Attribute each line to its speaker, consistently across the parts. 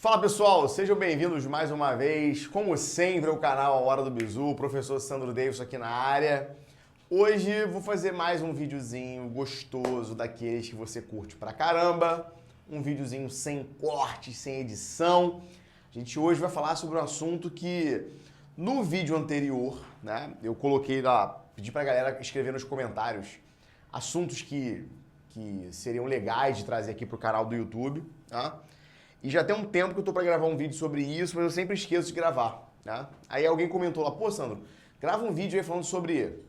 Speaker 1: Fala pessoal, sejam bem-vindos mais uma vez, como sempre, ao canal A Hora do Bizu, professor Sandro Davidson aqui na área. Hoje vou fazer mais um videozinho gostoso daqueles que você curte pra caramba, um videozinho sem corte, sem edição. A gente hoje vai falar sobre um assunto que no vídeo anterior, né, eu coloquei lá, pedi pra galera escrever nos comentários assuntos que seriam legais de trazer aqui pro canal do YouTube, tá? E já tem um tempo que eu tô pra gravar um vídeo sobre isso, mas eu sempre esqueço de gravar, né? Aí alguém comentou lá, pô, Sandro, grava um vídeo aí falando sobre,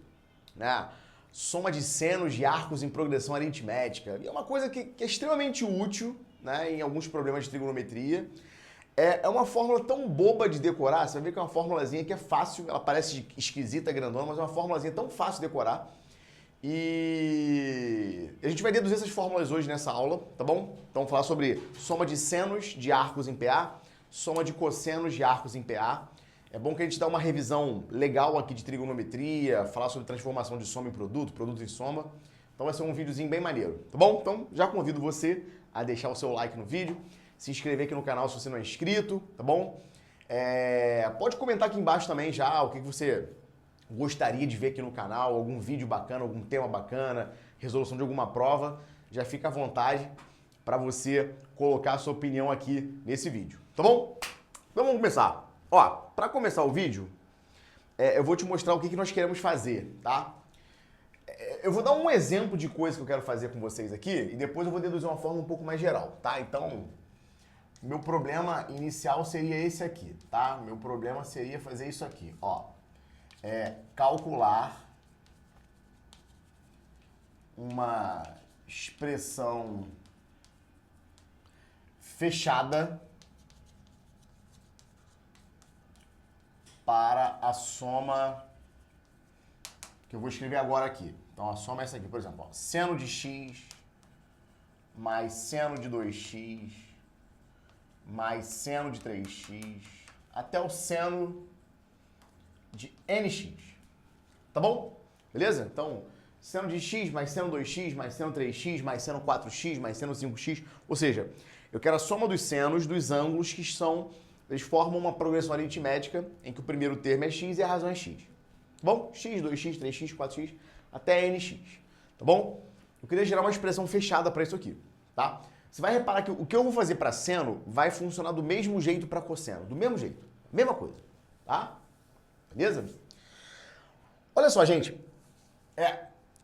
Speaker 1: né, soma de senos de arcos em progressão aritmética. E é uma coisa que é extremamente útil, né, em alguns problemas de trigonometria. É uma fórmula tão boba de decorar, você vai ver que é uma formulazinha que é fácil, ela parece esquisita, grandona, mas é uma formulazinha tão fácil de decorar. E a gente vai deduzir essas fórmulas hoje nessa aula, tá bom? Então, vamos falar sobre soma de senos de arcos em PA, soma de cossenos de arcos em PA. É bom que a gente dá uma revisão legal aqui de trigonometria, falar sobre transformação de soma em produto, produto em soma. Então vai ser um videozinho bem maneiro, tá bom? Então já convido você a deixar o seu like no vídeo, se inscrever aqui no canal se você não é inscrito, tá bom? Pode comentar aqui embaixo também já o que você gostaria de ver aqui no canal, algum vídeo bacana, algum tema bacana, resolução de alguma prova, já fica à vontade para você colocar a sua opinião aqui nesse vídeo, tá bom? Então vamos começar. Ó, para começar o vídeo, eu vou te mostrar o que nós queremos fazer, tá? Eu vou dar um exemplo de coisa que eu quero fazer com vocês aqui e depois eu vou deduzir uma forma um pouco mais geral, tá? Então, meu problema inicial seria esse aqui, tá? Meu problema seria fazer isso aqui, ó. Calcular uma expressão fechada para a soma que eu vou escrever agora aqui. Então a soma é essa aqui, por exemplo, ó, seno de x mais seno de 2x mais seno de 3x até o seno de nx, tá bom? Beleza? Então, seno de x mais seno 2x mais seno 3x mais seno 4x mais seno 5x, ou seja, eu quero a soma dos senos dos ângulos que eles formam uma progressão aritmética em que o primeiro termo é x e a razão é x. Tá bom? x, 2x, 3x, 4x até nx, tá bom? Eu queria gerar uma expressão fechada para isso aqui, tá? Você vai reparar que o que eu vou fazer para seno vai funcionar do mesmo jeito para cosseno, do mesmo jeito, mesma coisa, tá? Beleza? Olha só, gente.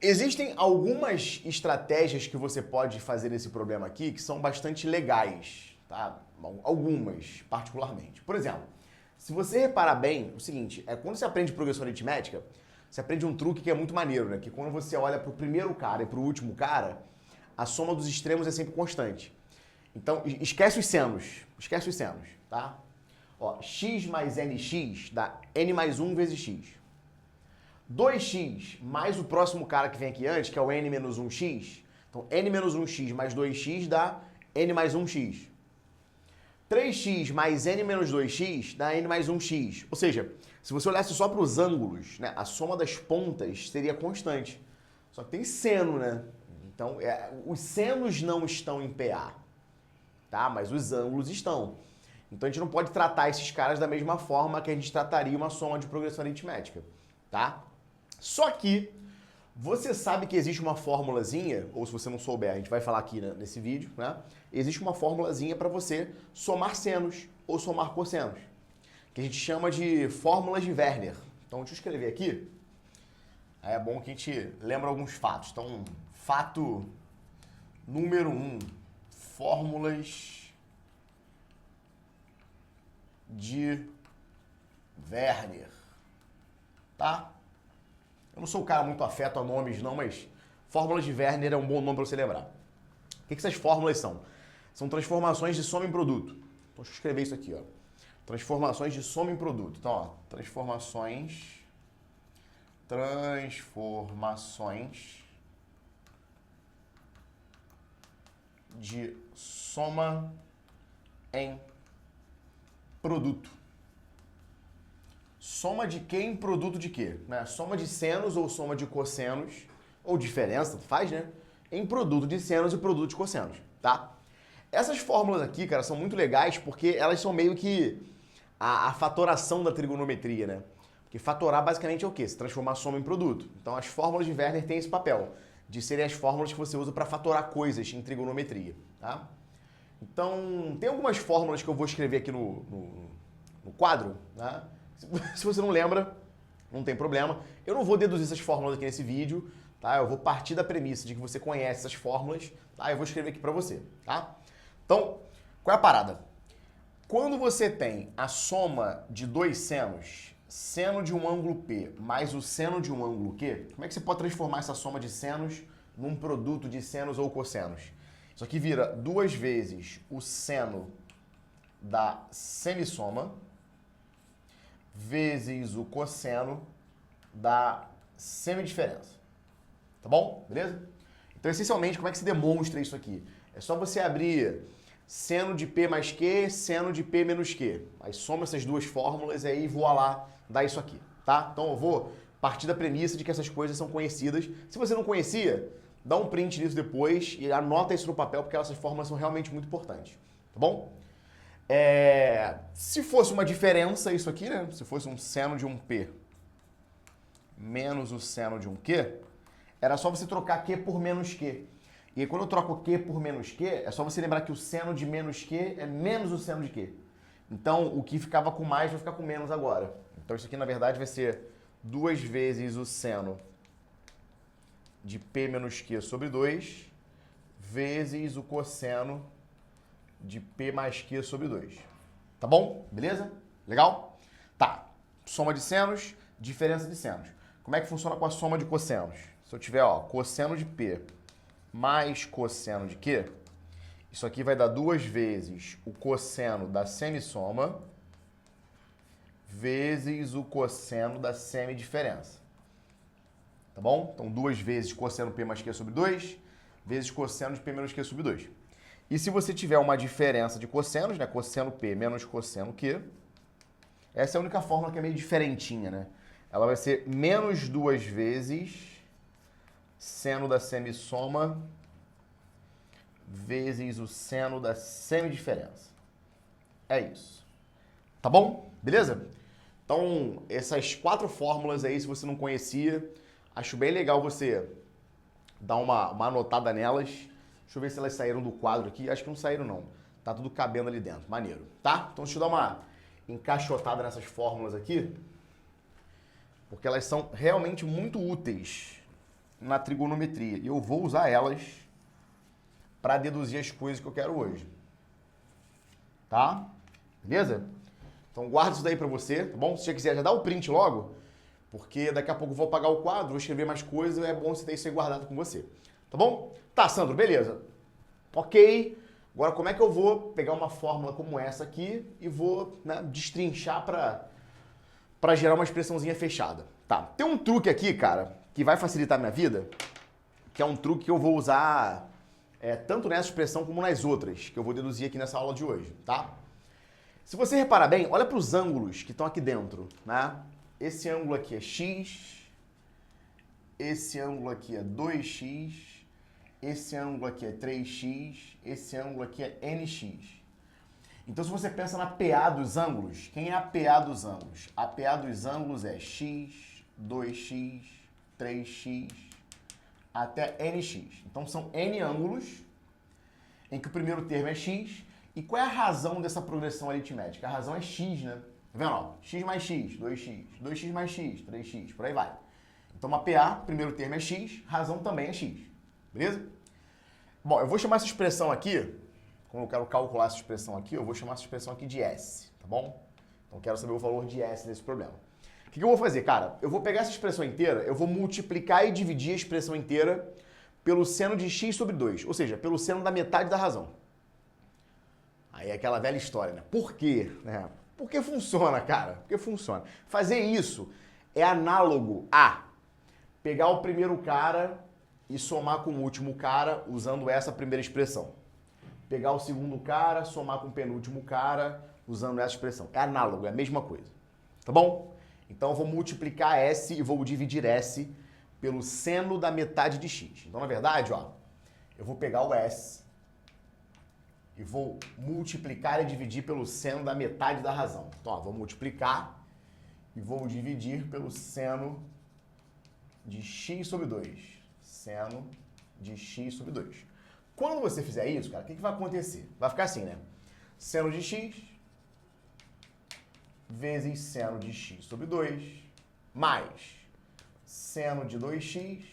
Speaker 1: Existem algumas estratégias que você pode fazer nesse problema aqui que são bastante legais, tá? Algumas, particularmente. Por exemplo, se você reparar bem, o seguinte, quando você aprende progressão aritmética, você aprende um truque que é muito maneiro, né? Que quando você olha para o primeiro cara e para o último cara, a soma dos extremos é sempre constante. Então, esquece os senos, tá? Ó, x mais nx dá n mais 1 vezes x. 2x mais o próximo cara que vem aqui antes, que é o n menos 1x. Então, n menos 1x mais 2x dá n mais 1x. 3x mais n menos 2x dá n mais 1x. Ou seja, se você olhasse só para os ângulos, né, a soma das pontas seria constante. Só que tem seno, né? Então, os senos não estão em PA, tá? Mas os ângulos estão. Então a gente não pode tratar esses caras da mesma forma que a gente trataria uma soma de progressão aritmética, tá? Só que você sabe que existe uma formulazinha, ou se você não souber, a gente vai falar aqui nesse vídeo, né? Existe uma formulazinha para você somar senos ou somar cossenos, que a gente chama de fórmulas de Werner. Então deixa eu escrever aqui. Aí é bom que a gente lembra alguns fatos. Então, fato número 1, fórmulas de Werner, tá? Eu não sou um cara muito afeto a nomes não, mas fórmulas de Werner é um bom nome para você lembrar. O que essas fórmulas são? São transformações de soma em produto. Então, deixa eu escrever isso aqui, ó. Transformações de soma em produto. Então, ó, transformações de soma em produto. Soma de quê em produto de quê? Né? Soma de senos ou soma de cossenos, ou diferença, faz, né? Em produto de senos e produto de cossenos, tá? Essas fórmulas aqui, cara, são muito legais porque elas são meio que a fatoração da trigonometria, né? Porque fatorar basicamente é o quê? Se transformar a soma em produto. Então as fórmulas de Werner têm esse papel, de serem as fórmulas que você usa para fatorar coisas em trigonometria, tá? Então, tem algumas fórmulas que eu vou escrever aqui no quadro, né? Se você não lembra, não tem problema. Eu não vou deduzir essas fórmulas aqui nesse vídeo, tá? Eu vou partir da premissa de que você conhece essas fórmulas, tá? Eu vou escrever aqui para você, tá? Então, qual é a parada? Quando você tem a soma de dois senos, seno de um ângulo P mais o seno de um ângulo Q, como é que você pode transformar essa soma de senos num produto de senos ou cossenos? Isso aqui vira 2 vezes o seno da semissoma vezes o cosseno da semidiferença. Tá bom? Beleza? Então, essencialmente, como é que se demonstra isso aqui? É só você abrir seno de P mais Q, seno de P menos Q. Aí soma essas duas fórmulas e aí voa lá, dá isso aqui, tá? Então eu vou partir da premissa de que essas coisas são conhecidas. Se você não conhecia, dá um print disso depois e anota isso no papel, porque essas fórmulas são realmente muito importantes, tá bom? Se fosse uma diferença isso aqui, né? Se fosse um seno de um P menos o seno de um Q, era só você trocar Q por menos Q. E aí, quando eu troco Q por menos Q, é só você lembrar que o seno de menos Q é menos o seno de Q. Então, o que ficava com mais vai ficar com menos agora. Então, isso aqui, na verdade, vai ser 2 vezes o seno de P menos Q sobre 2 vezes o cosseno de P mais Q sobre 2. Tá bom? Beleza? Legal? Tá. Soma de senos, diferença de senos. Como é que funciona com a soma de cossenos? Se eu tiver, ó, cosseno de P mais cosseno de Q, isso aqui vai dar 2 vezes o cosseno da semissoma vezes o cosseno da semidiferença. Tá bom? Então, 2 vezes cosseno P mais Q sobre 2 vezes cosseno de P menos Q sobre 2. E se você tiver uma diferença de cossenos, né? Cosseno P menos cosseno Q, essa é a única fórmula que é meio diferentinha, né? Ela vai ser menos 2 vezes seno da semissoma vezes o seno da semidiferença. É isso. Tá bom? Beleza? Então, essas 4 fórmulas aí, se você não conhecia, acho bem legal você dar uma anotada nelas. Deixa eu ver se elas saíram do quadro aqui. Acho que não saíram, não. Tá tudo cabendo ali dentro. Maneiro. Tá? Então, deixa eu dar uma encaixotada nessas fórmulas aqui, porque elas são realmente muito úteis na trigonometria. E eu vou usar elas para deduzir as coisas que eu quero hoje. Tá? Beleza? Então guarda isso daí para você, tá bom? Se você quiser, já dá o print logo, porque daqui a pouco eu vou apagar o quadro, vou escrever mais coisas, é bom você ter isso aí guardado com você. Tá bom? Tá, Sandro, beleza. Ok. Agora, como é que eu vou pegar uma fórmula como essa aqui e vou, né, destrinchar para gerar uma expressãozinha fechada? Tá. Tem um truque aqui, cara, que vai facilitar a minha vida, que é um truque que eu vou usar tanto nessa expressão como nas outras, que eu vou deduzir aqui nessa aula de hoje, tá? Se você reparar bem, olha para os ângulos que estão aqui dentro, né? Esse ângulo aqui é x, esse ângulo aqui é 2x, esse ângulo aqui é 3x, esse ângulo aqui é nx. Então, se você pensa na PA dos ângulos, quem é a PA dos ângulos? A PA dos ângulos é x, 2x, 3x, até nx. Então, são n ângulos em que o primeiro termo é x. E qual é a razão dessa progressão aritmética? A razão é x, né? Tá vendo? Ó, x mais x, 2x, 2x mais x, 3x, por aí vai. Então, uma PA, primeiro termo é x, razão também é x. Beleza? Bom, eu vou chamar essa expressão aqui, quando eu quero calcular essa expressão aqui, eu vou chamar essa expressão aqui de S, tá bom? Então, eu quero saber o valor de S nesse problema. O que eu vou fazer, cara? Eu vou pegar essa expressão inteira, eu vou multiplicar e dividir a expressão inteira pelo seno de x sobre 2, ou seja, pelo seno da metade da razão. Aí é aquela velha história, né? Por quê? Porque funciona, cara. Porque funciona. Fazer isso é análogo a pegar o primeiro cara e somar com o último cara usando essa primeira expressão. Pegar o segundo cara, somar com o penúltimo cara usando essa expressão. É análogo, é a mesma coisa. Tá bom? Então eu vou multiplicar S e vou dividir S pelo seno da metade de x. Então, na verdade, ó, eu vou pegar o S e vou multiplicar e dividir pelo seno da metade da razão. Então, ó, vou multiplicar e vou dividir pelo seno de x sobre 2. Seno de x sobre 2. Quando você fizer isso, cara, o que vai acontecer? Vai ficar assim, né? Seno de x vezes seno de x sobre 2 mais seno de 2x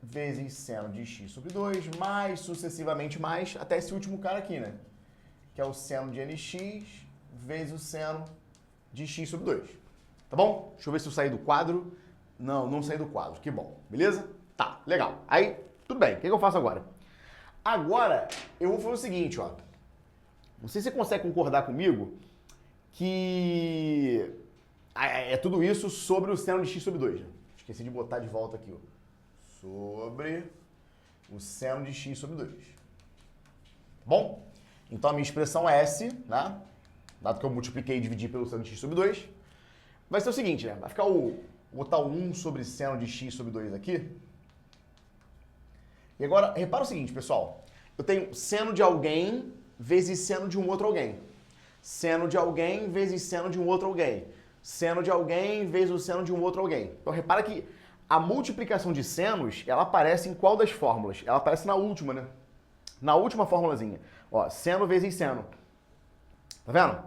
Speaker 1: vezes seno de x sobre 2 mais sucessivamente mais até esse último cara aqui, né? Que é o seno de nx vezes o seno de x sobre 2. Tá bom? Deixa eu ver se eu saí do quadro. Não, não saí do quadro. Que bom. Beleza? Tá, legal. Aí, tudo bem. O que eu faço agora? Agora, eu vou fazer o seguinte, ó. Não sei se você consegue concordar comigo que é tudo isso sobre o seno de x sobre 2. Né? Esqueci de botar de volta aqui, ó. Sobre o seno de x sobre 2. Bom, então a minha expressão S, né? Dado que eu multipliquei e dividi pelo seno de x sobre 2, vai ser o seguinte, né? Vai ficar vou botar o 1 sobre seno de x sobre 2 aqui. E agora, repara o seguinte, pessoal. Eu tenho seno de alguém vezes seno de um outro alguém. Seno de alguém vezes seno de um outro alguém. Seno de alguém vezes o seno de um outro alguém. Então, repara que a multiplicação de senos, ela aparece em qual das fórmulas? Ela aparece na última, né? Na última formulazinha. Ó, seno vezes seno. Tá vendo?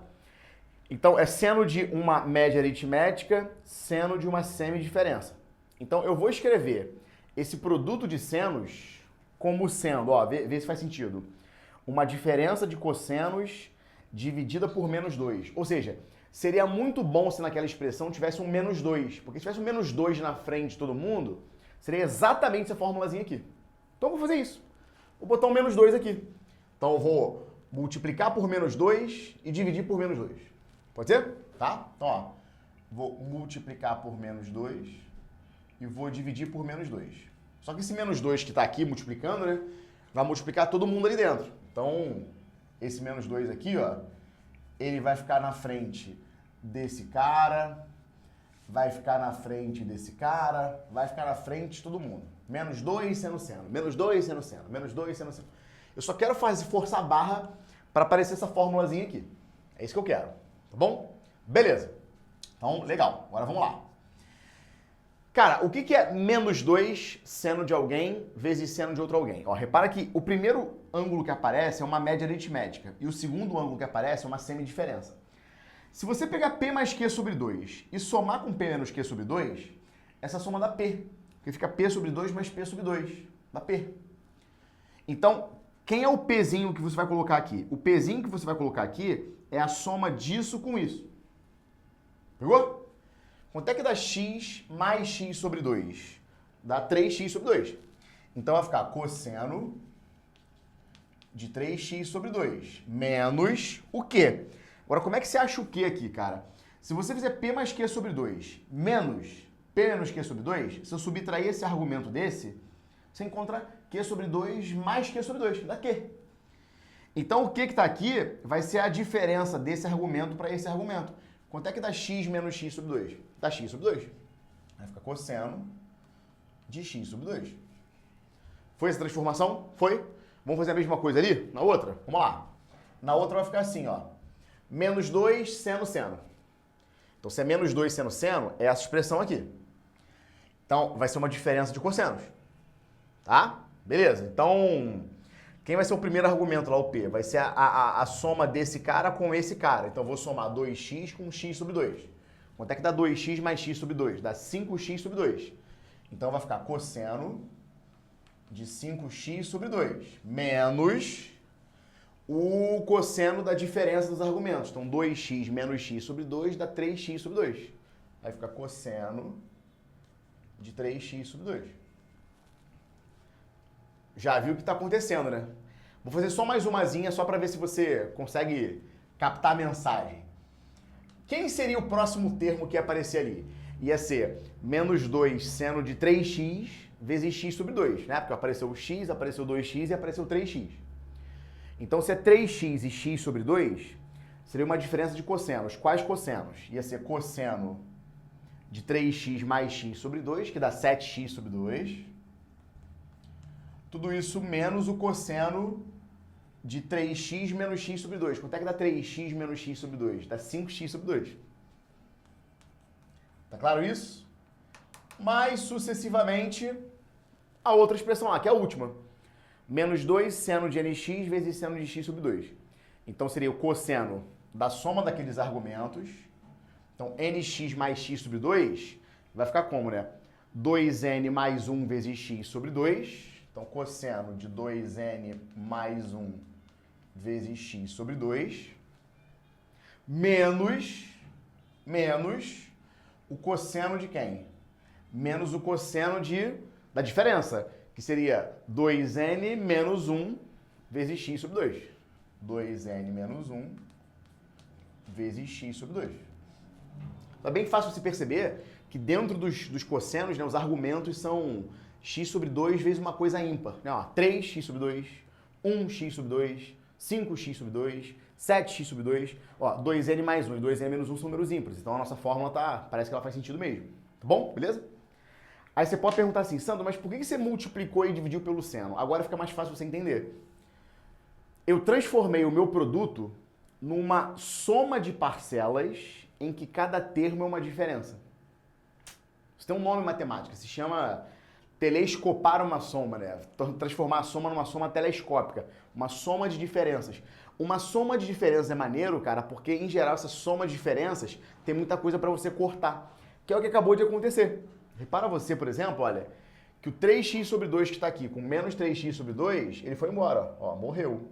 Speaker 1: Então, é seno de uma média aritmética, seno de uma semidiferença. Então, eu vou escrever esse produto de senos como sendo, ó, vê se faz sentido, uma diferença de cossenos dividida por menos 2. Ou seja, seria muito bom se naquela expressão tivesse um menos 2. Porque se tivesse um menos 2 na frente de todo mundo, seria exatamente essa formulazinha aqui. Então, eu vou fazer isso. Vou botar um menos 2 aqui. Então, eu vou multiplicar por menos 2 e dividir por menos 2. Pode ser? Tá? Então, ó, vou multiplicar por menos 2 e vou dividir por menos 2. Só que esse menos 2 que está aqui multiplicando, né, vai multiplicar todo mundo ali dentro. Então, esse menos 2 aqui, ó, ele vai ficar na frente desse cara, vai ficar na frente desse cara, vai ficar na frente de todo mundo. Menos 2 sendo seno, menos 2 sendo seno, menos 2 sendo seno. Eu só quero forçar a barra para aparecer essa formulazinha aqui. É isso que eu quero, tá bom? Beleza. Então, legal. Agora vamos lá. Cara, o que é menos 2 seno de alguém vezes seno de outro alguém? Ó, repara que o primeiro ângulo que aparece é uma média aritmética e o segundo ângulo que aparece é uma semidiferença. Se você pegar P mais Q sobre 2 e somar com P menos Q sobre 2, essa soma dá P. Porque fica P sobre 2 mais P sobre 2. Dá P. Então, quem é o Pzinho que você vai colocar aqui? O Pzinho que você vai colocar aqui é a soma disso com isso. Pegou? Quanto é que dá x mais x sobre 2? Dá 3x sobre 2. Então vai ficar cosseno de 3x sobre 2 menos o quê? Agora, como é que você acha o quê aqui, cara? Se você fizer p mais q sobre 2 menos p menos q sobre 2, se eu subtrair esse argumento desse, você encontra q sobre 2 mais q sobre 2. Dá q. Então, o que está aqui vai ser a diferença desse argumento para esse argumento. Quanto é que dá x menos x sobre 2? Dá x sobre 2. Vai ficar cosseno de x sobre 2. Foi essa transformação? Foi? Vamos fazer a mesma coisa ali? Na outra? Vamos lá. Na outra vai ficar assim, ó. Menos 2 seno seno. Então, se é menos 2 seno seno, é essa expressão aqui. Então, vai ser uma diferença de cossenos. Tá? Beleza. Então, quem vai ser o primeiro argumento lá, o P? Vai ser a soma desse cara com esse cara. Então, eu vou somar 2x com x sobre 2. Quanto é que dá 2x mais x sobre 2? Dá 5x sobre 2. Então, vai ficar cosseno de 5x sobre 2 menos o cosseno da diferença dos argumentos. Então, 2x menos x sobre 2 dá 3x sobre 2. Vai ficar cosseno de 3x sobre 2. Já viu o que está acontecendo, né? Vou fazer só mais umazinha, só para ver se você consegue captar a mensagem. Quem seria o próximo termo que ia aparecer ali? Ia ser menos 2 seno de 3x vezes x sobre 2, né? Porque apareceu o x, apareceu 2x e apareceu 3x. Então, se é 3x e x sobre 2, seria uma diferença de cossenos. Quais cossenos? Ia ser cosseno de 3x mais x sobre 2, que dá 7x sobre 2. Tudo isso menos o cosseno de 3x menos x sobre 2. Quanto é que dá 3x menos x sobre 2? Dá 5x sobre 2. Tá claro isso? Mais sucessivamente, a outra expressão lá, que é a última. Menos 2 seno de nx vezes seno de x sobre 2. Então seria o cosseno da soma daqueles argumentos. Então, nx mais x sobre 2 vai ficar como, né? 2n mais 1 vezes x sobre 2. Então, cosseno de 2n mais 1 vezes x sobre 2. Menos o cosseno de quem? Menos o cosseno da diferença, que seria 2n menos 1 vezes x sobre 2. 2n menos 1 vezes x sobre 2. Tá bem fácil você perceber que dentro dos cossenos, né, os argumentos são x sobre 2 vezes uma coisa ímpar. Né? Ó, 3x sobre 2, 1x sobre 2, 5x sobre 2, 7x sobre 2. Ó, 2n mais 1 e 2n menos 1 são números ímpares. Então a nossa fórmula parece que ela faz sentido mesmo. Tá bom? Beleza? Aí você pode perguntar assim, Sandro, mas por que você multiplicou e dividiu pelo seno? Agora fica mais fácil você entender. Eu transformei o meu produto numa soma de parcelas em que cada termo é uma diferença. Isso tem um nome em matemática, se chama telescopar uma soma, né? Transformar a soma numa soma telescópica, uma soma de diferenças. Uma soma de diferenças é maneiro, cara, porque em geral essa soma de diferenças tem muita coisa para você cortar, que é o que acabou de acontecer. Repara você, por exemplo, olha, que o 3x sobre 2 que está aqui, com menos 3x sobre 2, ele foi embora, ó, morreu.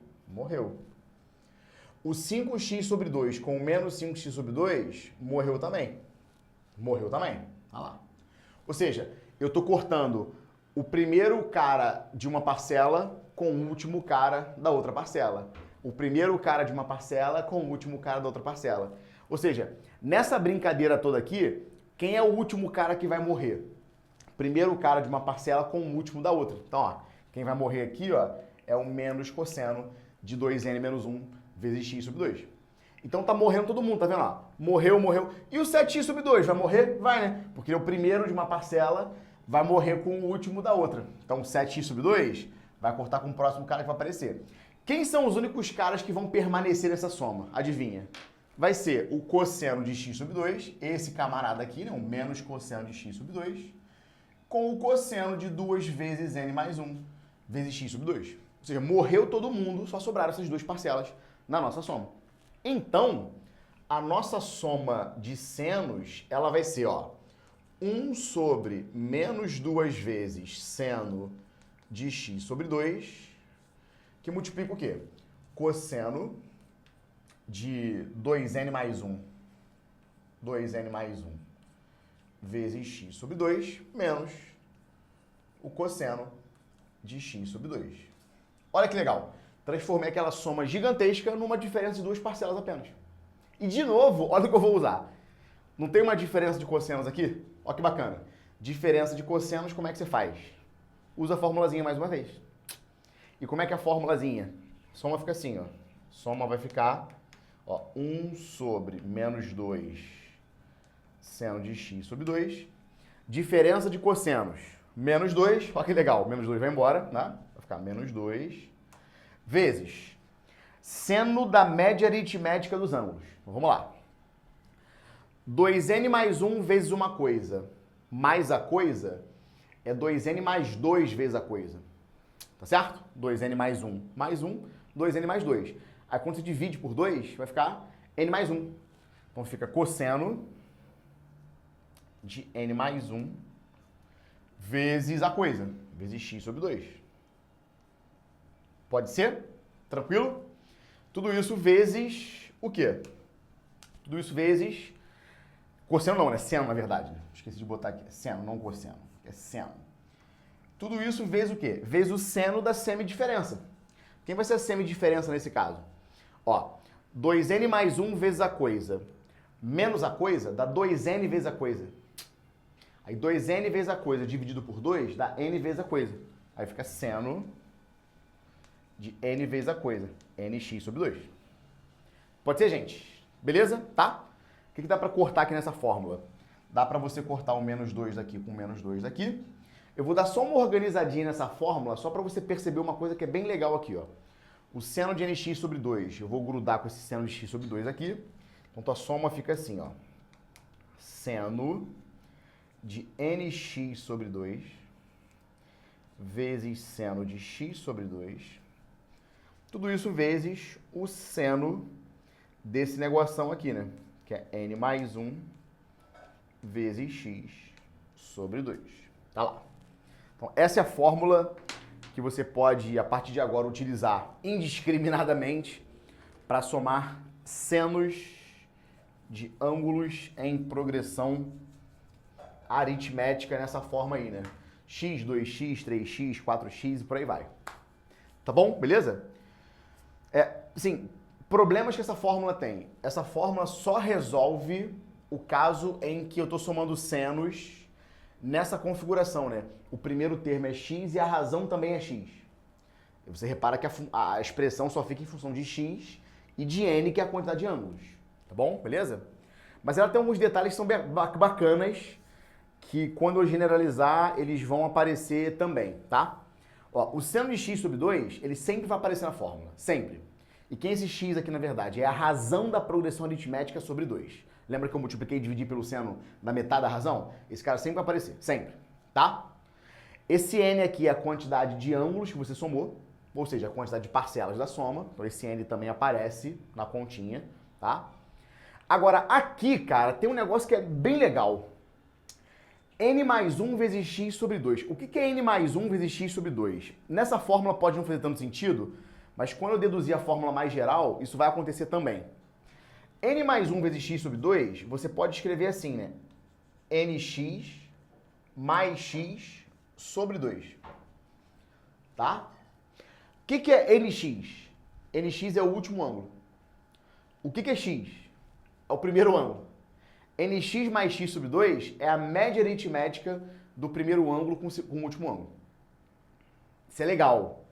Speaker 1: O 5x sobre 2 com menos 5x sobre 2, morreu também. Olha lá. Ou seja, eu estou cortando o primeiro cara de uma parcela com o último cara da outra parcela. O primeiro cara de uma parcela com o último cara da outra parcela. Ou seja, nessa brincadeira toda aqui, quem é o último cara que vai morrer? Primeiro cara de uma parcela com o último da outra. Então, ó, quem vai morrer aqui, ó, é o menos cosseno de 2n menos 1 vezes x sobre 2. Então tá morrendo todo mundo, tá vendo? Ó, morreu. E o 7x sobre 2 vai morrer? Vai, né? Porque o primeiro de uma parcela vai morrer com o último da outra. Então 7x sobre 2 vai cortar com o próximo cara que vai aparecer. Quem são os únicos caras que vão permanecer nessa soma? Adivinha? Vai ser o cosseno de x sobre 2, esse camarada aqui, né? O menos cosseno de x sobre 2, com o cosseno de 2 vezes n mais 1 vezes x sobre 2. Ou seja, morreu todo mundo, só sobraram essas duas parcelas na nossa soma. Então, a nossa soma de senos, ela vai ser, ó, 1 sobre menos 2 vezes seno de x sobre 2, que multiplica o quê? Cosseno de 2n mais 1 vezes x sobre 2 menos o cosseno de x sobre 2. Olha que legal. Transformei aquela soma gigantesca numa diferença de duas parcelas apenas. E de novo, olha o que eu vou usar. Não tem uma diferença de cossenos aqui? Olha que bacana. Diferença de cossenos, como é que você faz? Usa a formulazinha mais uma vez. E como é que é a formulazinha? Soma fica assim, ó. Soma vai ficar, ó, 1 sobre menos 2 seno de x sobre 2. Diferença de cossenos. Menos 2, olha que legal. Menos 2 vai embora, né? Vai ficar menos 2 vezes seno da média aritmética dos ângulos. Então, vamos lá. 2n mais 1 vezes uma coisa mais a coisa é 2n mais 2 vezes a coisa. Tá certo? 2n mais 1 mais 1, 2n mais 2. Aí quando você divide por 2, vai ficar n mais 1. Então fica cosseno de n mais 1 vezes a coisa, vezes x sobre 2. Pode ser? Tranquilo? Tudo isso vezes o quê? Tudo isso vezes... Cosseno não, né? Seno, na verdade. Esqueci de botar aqui. Seno, não cosseno. É seno. Tudo isso vezes o quê? Vezes o seno da semidiferença. Quem vai ser a semidiferença nesse caso? Ó, 2n mais 1 vezes a coisa menos a coisa dá 2n vezes a coisa. Aí 2n vezes a coisa dividido por 2 dá n vezes a coisa. Aí fica seno de n vezes a coisa. nx sobre 2. Pode ser, gente? Beleza? Tá? O que dá para cortar aqui nessa fórmula? Dá para você cortar o menos 2 daqui com menos 2 daqui. Eu vou dar só uma organizadinha nessa fórmula, só para você perceber uma coisa que é bem legal aqui, ó. o seno de nx sobre 2, eu vou grudar com esse seno de x sobre 2 aqui. Então, tua soma fica assim, ó. Seno de nx sobre 2 vezes seno de x sobre 2. Tudo isso vezes o seno desse negoção aqui, né? Que é n mais 1 vezes x sobre 2. Tá lá. Então, essa é a fórmula que você pode, a partir de agora, utilizar indiscriminadamente para somar senos de ângulos em progressão aritmética nessa forma aí, né? x, 2x, 3x, 4x e por aí vai. Tá bom? Beleza? Sim, problemas que essa fórmula tem. Essa fórmula só resolve o caso em que eu estou somando senos nessa configuração, né? O primeiro termo é x e a razão também é x. E você repara que a expressão só fica em função de x e de n, que é a quantidade de ângulos. Tá bom? Beleza? Mas ela tem alguns detalhes que são bacanas, que quando eu generalizar, eles vão aparecer também, tá? Ó, o seno de x sobre 2, ele sempre vai aparecer na fórmula. Sempre. E quem é esse x aqui, na verdade? É a razão da progressão aritmética sobre 2. Lembra que eu multipliquei e dividi pelo seno da metade da razão? Esse cara sempre vai aparecer. Sempre. Tá? Esse n aqui é a quantidade de ângulos que você somou, ou seja, a quantidade de parcelas da soma. Então esse n também aparece na continha, tá? Agora, aqui, cara, tem um negócio que é bem legal. N mais 1 vezes x sobre 2. O que é n mais 1 vezes x sobre 2? Nessa fórmula pode não fazer tanto sentido, mas quando eu deduzir a fórmula mais geral, isso vai acontecer também. N mais 1 vezes x sobre 2, você pode escrever assim, né? nx mais x sobre 2. Tá? O que é nx? Nx é o último ângulo. O que é x? É o primeiro ângulo. nx mais x sobre 2 é a média aritmética do primeiro ângulo com o último ângulo. Isso é legal,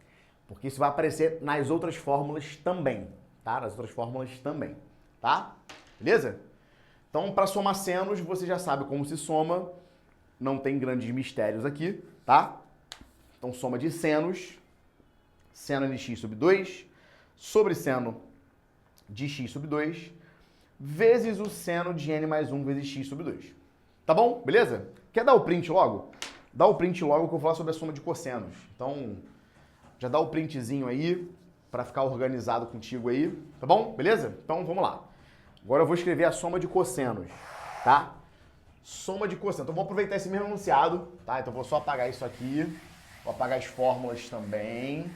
Speaker 1: porque isso vai aparecer nas outras fórmulas também, tá? Nas outras fórmulas também, tá? Beleza? Então, para somar senos, você já sabe como se soma, não tem grandes mistérios aqui, tá? Então, soma de senos, seno de x sobre 2, sobre seno de x sobre 2, vezes o seno de n mais 1 vezes x sobre 2. Tá bom? Beleza? Quer dar o print logo? Dá o print logo que eu vou falar sobre a soma de cossenos. Então, já dá o printzinho aí, para ficar organizado contigo aí, tá bom? Beleza? Então, vamos lá. Agora eu vou escrever a soma de cossenos, tá? Soma de cossenos. Então, vou aproveitar esse mesmo enunciado, tá? Então, vou só apagar isso aqui, vou apagar as fórmulas também.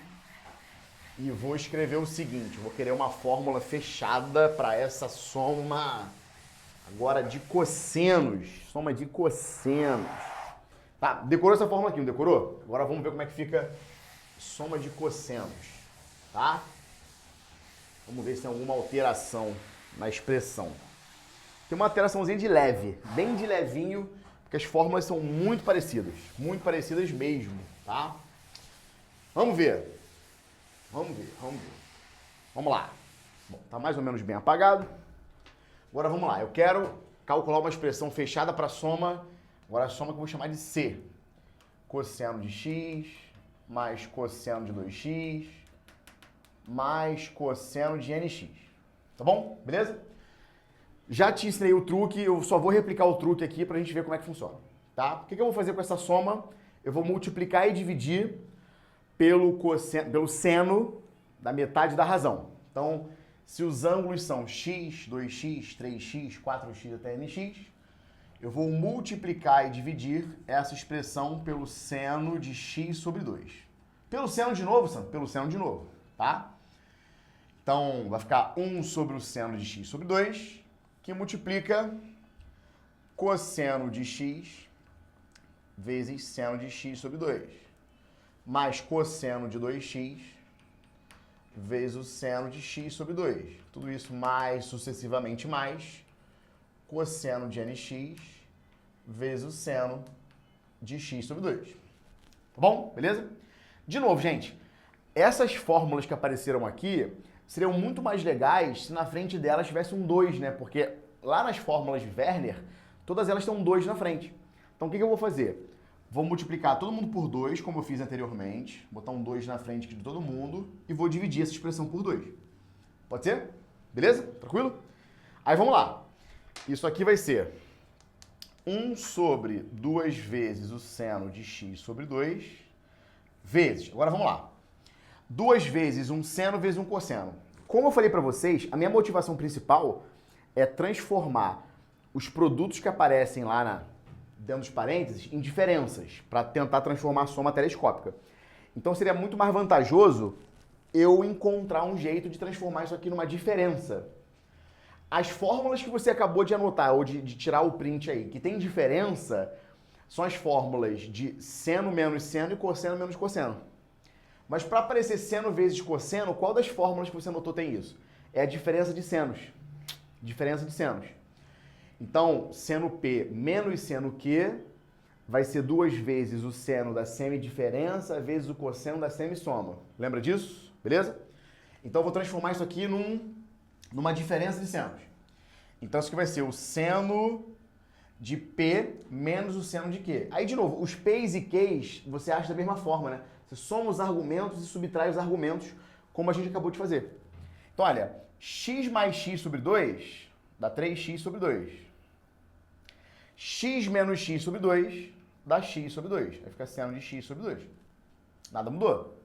Speaker 1: E vou escrever o seguinte, vou querer uma fórmula fechada para essa soma agora de cossenos. Soma de cossenos. Tá, decorou essa fórmula aqui, não decorou? Agora vamos ver como é que fica soma de cossenos, tá? Vamos ver se tem alguma alteração na expressão. Tem uma alteraçãozinha de leve, bem de levinho, porque as fórmulas são muito parecidas mesmo, tá? Vamos ver. Vamos ver. Vamos lá. Bom, tá mais ou menos bem apagado. Agora vamos lá. Eu quero calcular uma expressão fechada para soma. Agora a soma que eu vou chamar de C. Cosseno de x mais cosseno de 2x mais cosseno de nx. Tá bom? Beleza? Já te ensinei o truque, eu só vou replicar o truque aqui pra gente ver como é que funciona. Tá? O que eu vou fazer com essa soma? Eu vou multiplicar e dividir pelo seno da metade da razão. Então, se os ângulos são x, 2x, 3x, 4x até nx, eu vou multiplicar e dividir essa expressão pelo seno de x sobre 2. Pelo seno de novo, Sam? Pelo seno de novo, tá? Então, vai ficar 1 sobre o seno de x sobre 2, que multiplica cosseno de x vezes seno de x sobre 2. Mais cosseno de 2x vezes o seno de x sobre 2. Tudo isso mais, sucessivamente mais, cosseno de nx vezes o seno de x sobre 2. Tá bom? Beleza? De novo, gente, essas fórmulas que apareceram aqui seriam muito mais legais se na frente delas tivesse um 2, né? Porque lá nas fórmulas de Werner, todas elas têm um 2 na frente. Então, o que eu vou fazer? Vou multiplicar todo mundo por 2, como eu fiz anteriormente. Botar um 2 na frente aqui de todo mundo. E vou dividir essa expressão por 2. Pode ser? Beleza? Tranquilo? Aí vamos lá. Isso aqui vai ser 1 sobre 2 vezes o seno de x sobre 2 vezes... Agora vamos lá. 2 vezes um seno vezes um cosseno. Como eu falei para vocês, a minha motivação principal é transformar os produtos que aparecem lá dentro dos parênteses em diferenças, para tentar transformar a soma telescópica. Então seria muito mais vantajoso eu encontrar um jeito de transformar isso aqui numa diferença. As fórmulas que você acabou de anotar, ou de tirar o print aí, que tem diferença, são as fórmulas de seno menos seno e cosseno menos cosseno. Mas para aparecer seno vezes cosseno, qual das fórmulas que você anotou tem isso? É a diferença de senos. Diferença de senos. Então, seno P menos seno Q vai ser 2 vezes o seno da semidiferença vezes o cosseno da semissoma. Lembra disso? Beleza? Então, eu vou transformar isso aqui numa diferença de senos. Então, isso aqui vai ser o seno de P menos o seno de Q. Aí, de novo, os P's e Q's você acha da mesma forma, né? Você soma os argumentos e subtrai os argumentos, como a gente acabou de fazer. Então, olha, x mais x sobre 2 dá 3x sobre 2. X menos x sobre 2 dá x sobre 2. Vai ficar seno de x sobre 2. Nada mudou.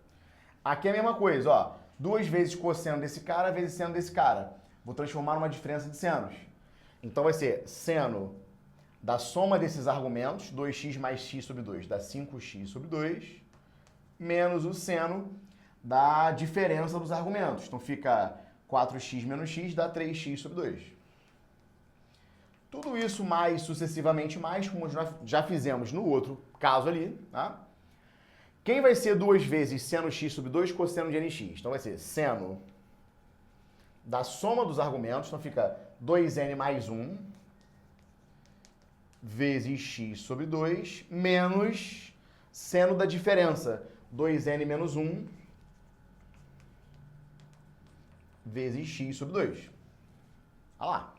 Speaker 1: Aqui é a mesma coisa, ó. 2 vezes cosseno desse cara vezes seno desse cara. Vou transformar numa diferença de senos. Então vai ser seno da soma desses argumentos, 2x mais x sobre 2 dá 5x sobre 2, menos o seno da diferença dos argumentos. Então fica 4x menos x dá 3x sobre 2. Tudo isso mais sucessivamente mais, como nós já fizemos no outro caso ali, tá? Quem vai ser 2 vezes seno x sobre 2 cosseno de nx? Então vai ser seno da soma dos argumentos, então fica 2n mais 1 vezes x sobre 2 menos seno da diferença, 2n menos 1 vezes x sobre 2. Olha lá,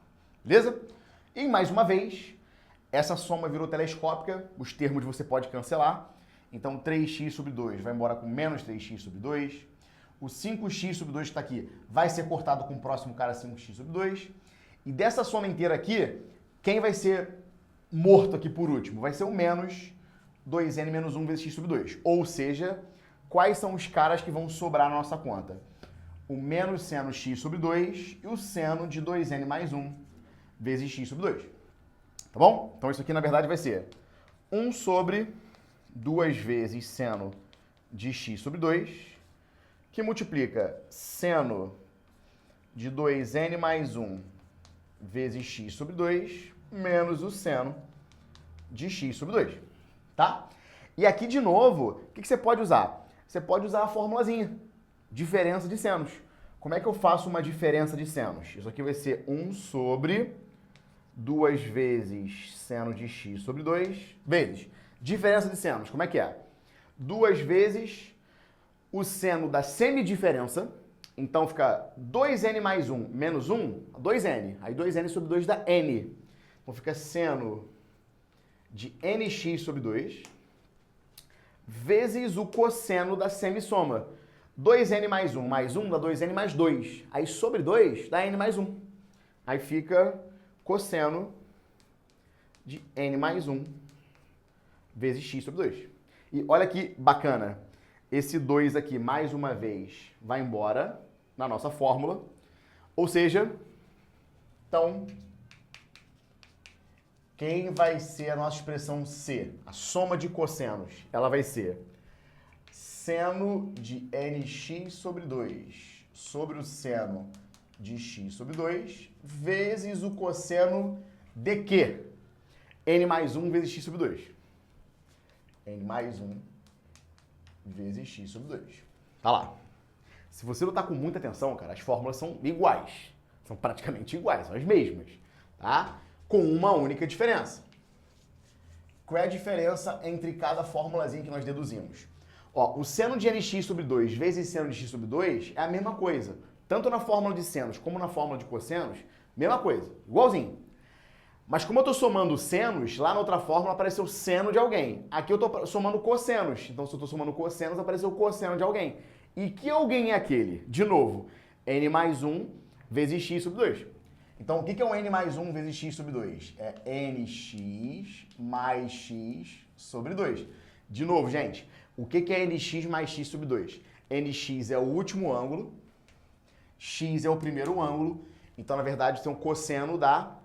Speaker 1: beleza? E mais uma vez, essa soma virou telescópica, os termos você pode cancelar. Então 3x sobre 2 vai embora com menos 3x sobre 2. O 5x sobre 2 que está aqui vai ser cortado com o próximo cara 5x sobre 2. E dessa soma inteira aqui, quem vai ser morto aqui por último? Vai ser o menos 2n menos 1 vezes x sobre 2. Ou seja, quais são os caras que vão sobrar na nossa conta? O menos seno x sobre 2 e o seno de 2n mais 1 vezes x sobre 2. Tá bom? Então isso aqui na verdade vai ser 1 sobre 2 vezes seno de x sobre 2, que multiplica seno de 2n mais 1 vezes x sobre 2, menos o seno de x sobre 2. Tá? E aqui, de novo, o que você pode usar? Você pode usar a formulazinha, diferença de senos. Como é que eu faço uma diferença de senos? Isso aqui vai ser 1 sobre 2 vezes seno de x sobre 2, vezes diferença de senos. Como é que é? 2 vezes o seno da semidiferença. Então fica 2n mais 1 menos 1, 2n. Aí 2n sobre 2 dá n. Então fica seno de nx sobre 2 vezes o cosseno da semissoma. 2n mais 1 dá 2n mais 2. Aí sobre 2 dá n mais 1. Aí fica cosseno de n mais 1 vezes x sobre 2. E olha que bacana. Esse 2 aqui, mais uma vez, vai embora na nossa fórmula. Ou seja, então, quem vai ser a nossa expressão C? A soma de cossenos. Ela vai ser seno de nx sobre 2 sobre o seno de x sobre 2 vezes o cosseno de quê? N mais 1 vezes x sobre 2. N mais 1 vezes x sobre 2. Tá lá. Se você não tá com muita atenção, cara, as fórmulas são iguais. São praticamente iguais, são as mesmas. Tá? Com uma única diferença. Qual é a diferença entre cada formulazinha que nós deduzimos? Ó, o seno de nx sobre 2 vezes seno de x sobre 2 é a mesma coisa. Tanto na fórmula de senos como na fórmula de cossenos, mesma coisa, igualzinho. Mas como eu estou somando senos, lá na outra fórmula apareceu seno de alguém. Aqui eu estou somando cossenos. Então, se eu estou somando cossenos, apareceu cosseno de alguém. E que alguém é aquele? De novo, n mais 1 vezes x sobre 2. Então, o que é um n mais 1 vezes x sobre 2? É nx mais x sobre 2. De novo, gente, o que é nx mais x sobre 2? Nx é o último ângulo, x é o primeiro ângulo. Então, na verdade, isso é um cosseno da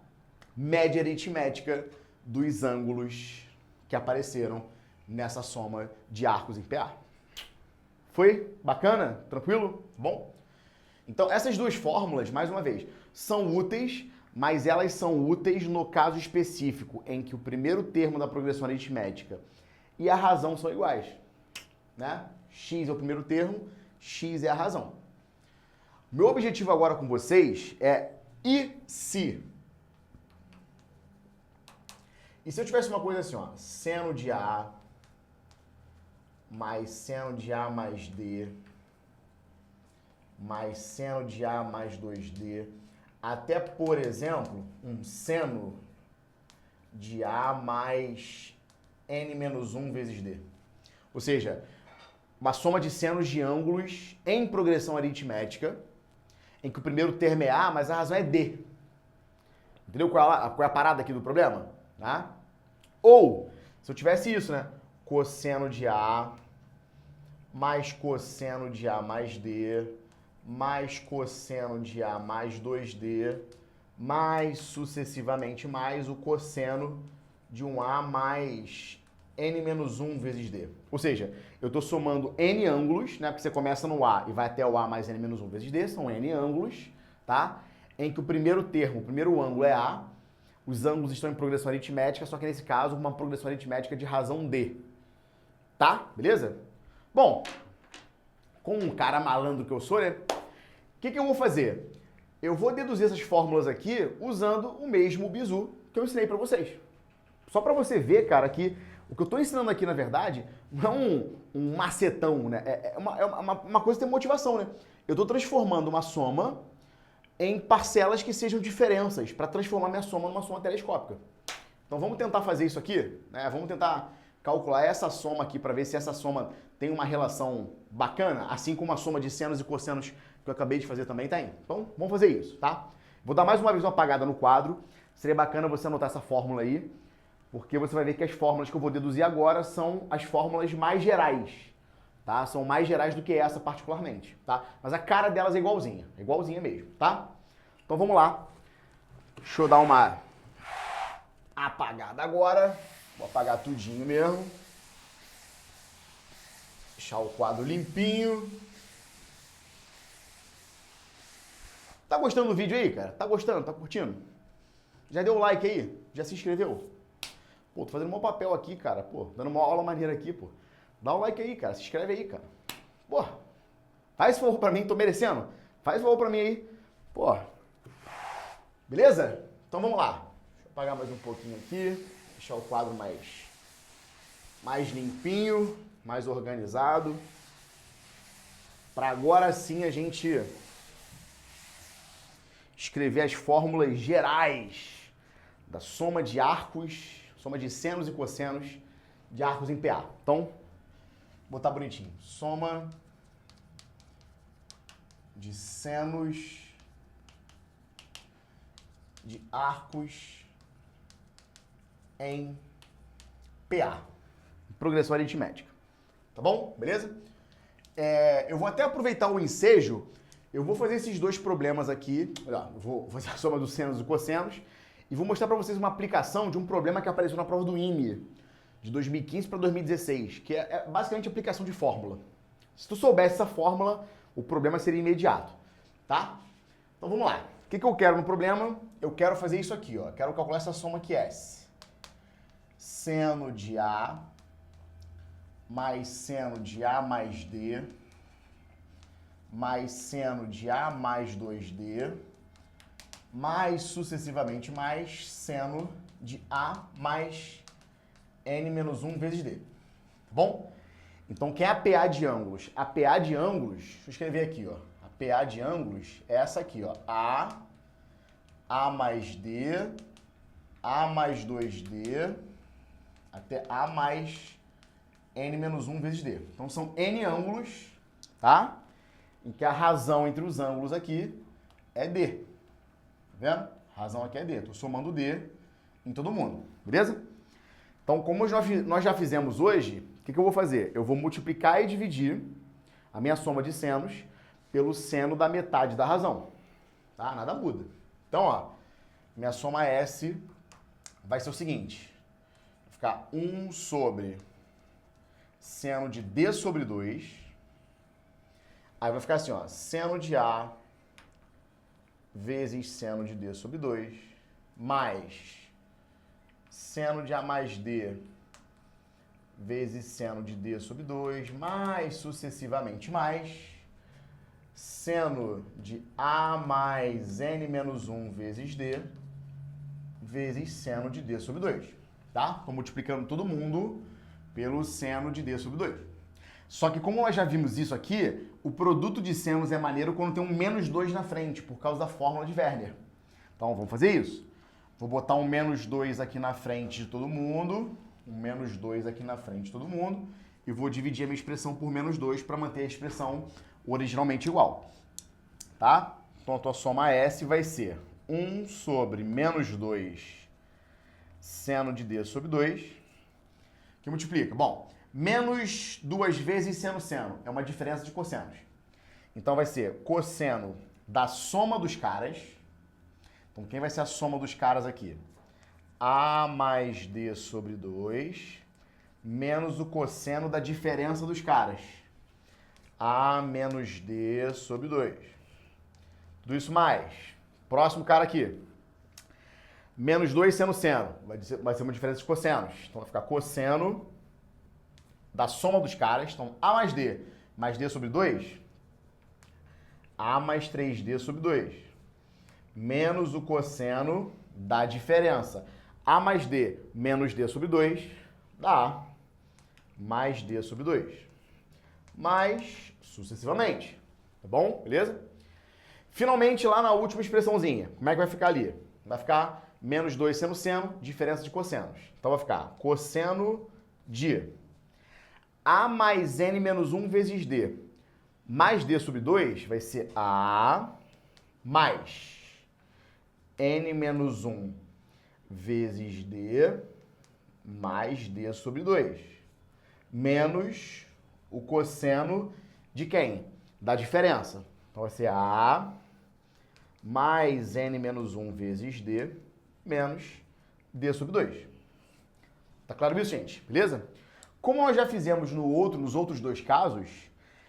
Speaker 1: média aritmética dos ângulos que apareceram nessa soma de arcos em PA. Foi bacana? Tranquilo? Bom? Então, essas duas fórmulas, mais uma vez, são úteis, mas elas são úteis no caso específico em que o primeiro termo da progressão aritmética e a razão são iguais, né? X é o primeiro termo, x é a razão. Meu objetivo agora com vocês é e se? E se eu tivesse uma coisa assim, ó, seno de A mais seno de A mais D mais seno de A mais 2D, até, por exemplo, um seno de A mais N menos 1 vezes D. Ou seja, uma soma de senos de ângulos em progressão aritmética, em que o primeiro termo é A, mas a razão é D. Entendeu qual é a parada aqui do problema? Tá? Ou, se eu tivesse isso, né? Cosseno de A mais cosseno de A mais D mais cosseno de A mais 2D mais sucessivamente mais o cosseno de um A mais N menos 1 vezes D. Ou seja, eu estou somando N ângulos, né? Porque você começa no A e vai até o A mais N menos 1 vezes D, são N ângulos, tá? Em que o primeiro termo, o primeiro ângulo é A, os ângulos estão em progressão aritmética, só que nesse caso uma progressão aritmética de razão D. Tá? Beleza? Bom, com um cara malandro que eu sou, né? O que eu vou fazer? Eu vou deduzir essas fórmulas aqui usando o mesmo bizu que eu ensinei pra vocês. Só pra você ver, cara, que o que eu tô ensinando aqui, na verdade, não é um macetão, né? É uma coisa que tem motivação, né? Eu tô transformando uma soma em parcelas que sejam diferenças para transformar minha soma numa soma telescópica. Então vamos tentar fazer isso aqui, né? Vamos tentar calcular essa soma aqui para ver se essa soma tem uma relação bacana, assim como a soma de senos e cossenos que eu acabei de fazer também tem. Então vamos fazer isso, tá? Vou dar mais uma vez uma apagada no quadro. Seria bacana você anotar essa fórmula aí, porque você vai ver que as fórmulas que eu vou deduzir agora são as fórmulas mais gerais, tá? São mais gerais do que essa particularmente, tá? Mas a cara delas é igualzinha mesmo, tá? Então vamos lá. Deixa eu dar uma apagada agora. Vou apagar tudinho mesmo. Deixar o quadro limpinho. Tá gostando do vídeo aí, cara? Tá gostando? Tá curtindo? Já deu o like aí? Já se inscreveu? Pô, tô fazendo um papel aqui, cara. Pô, dando uma aula maneira aqui, pô. Dá um like aí, cara. Se inscreve aí, cara. Pô, faz favor pra mim, tô merecendo. Faz favor pra mim aí. Pô, beleza? Então vamos lá. Deixa eu apagar mais um pouquinho aqui. Deixar o quadro mais limpinho, mais organizado. Pra agora sim a gente escrever as fórmulas gerais da soma de arcos, soma de senos e cossenos de arcos em PA. Então, vou botar bonitinho. Soma de senos de arcos em PA. Progressão aritmética. Tá bom? Beleza? Eu vou até aproveitar o ensejo. Eu vou fazer esses dois problemas aqui. Olha, eu vou fazer a soma dos senos e cossenos. E vou mostrar para vocês uma aplicação de um problema que apareceu na prova do IME, de 2015 para 2016, que é basicamente aplicação de fórmula. Se tu soubesse essa fórmula, o problema seria imediato, tá? Então vamos lá. O que eu quero no problema? Eu quero fazer isso aqui, ó. Quero calcular essa soma aqui, S. Seno de A mais seno de A mais D mais seno de A mais 2D mais sucessivamente mais seno de A mais N menos 1 vezes D. Tá bom? Então, quem é a PA de ângulos? A PA de ângulos, deixa eu escrever aqui, ó. A PA de ângulos é essa aqui, ó. A mais D, A mais 2D até A mais N menos 1 vezes D. Então são N ângulos, tá? Em que a razão entre os ângulos aqui é D. Tá vendo? A razão aqui é D. Estou somando D em todo mundo, beleza? Então, como nós já fizemos hoje, o que eu vou fazer? Eu vou multiplicar e dividir a minha soma de senos pelo seno da metade da razão. Tá? Nada muda. Então, ó, minha soma S vai ser o seguinte. Vai ficar 1 sobre seno de D sobre 2. Aí vai ficar assim, ó, seno de A vezes seno de D sobre 2, mais seno de A mais D vezes seno de D sobre 2, mais sucessivamente mais seno de A mais N menos 1 vezes D vezes seno de D sobre 2, tá? Estou multiplicando todo mundo pelo seno de D sobre 2. Só que como nós já vimos isso aqui, o produto de senos é maneiro quando tem um menos 2 na frente, por causa da fórmula de Werner. Então, vamos fazer isso. Vou botar um menos 2 aqui na frente de todo mundo, um menos 2 aqui na frente de todo mundo, e vou dividir a minha expressão por menos 2 para manter a expressão originalmente igual. Tá? Então, a tua soma S vai ser 1 sobre menos 2 seno de D sobre 2, que multiplica. Bom, menos 2 vezes seno é uma diferença de cossenos. Então, vai ser cosseno da soma dos caras. Então, quem vai ser a soma dos caras aqui? A mais D sobre 2, menos o cosseno da diferença dos caras. A menos D sobre 2. Tudo isso mais. Próximo cara aqui. Menos 2 seno. Vai ser uma diferença de cossenos. Então, vai ficar cosseno da soma dos caras. Então, A mais D sobre 2. A mais 3D sobre 2. Menos o cosseno da diferença. A mais D menos D sobre 2 dá A mais D sobre 2. Mais sucessivamente. Tá bom? Beleza? Finalmente, lá na última expressãozinha, como é que vai ficar ali? Vai ficar menos 2 seno, diferença de cossenos. Então vai ficar cosseno de A mais N menos 1 vezes D. Mais D sobre 2 vai ser A mais N menos 1 vezes D mais D sobre 2. Menos o cosseno de quem? Da diferença. Então vai ser A mais N menos 1 vezes D menos D sobre 2. Tá claro isso, gente? Beleza? Como nós já fizemos nos outros dois casos,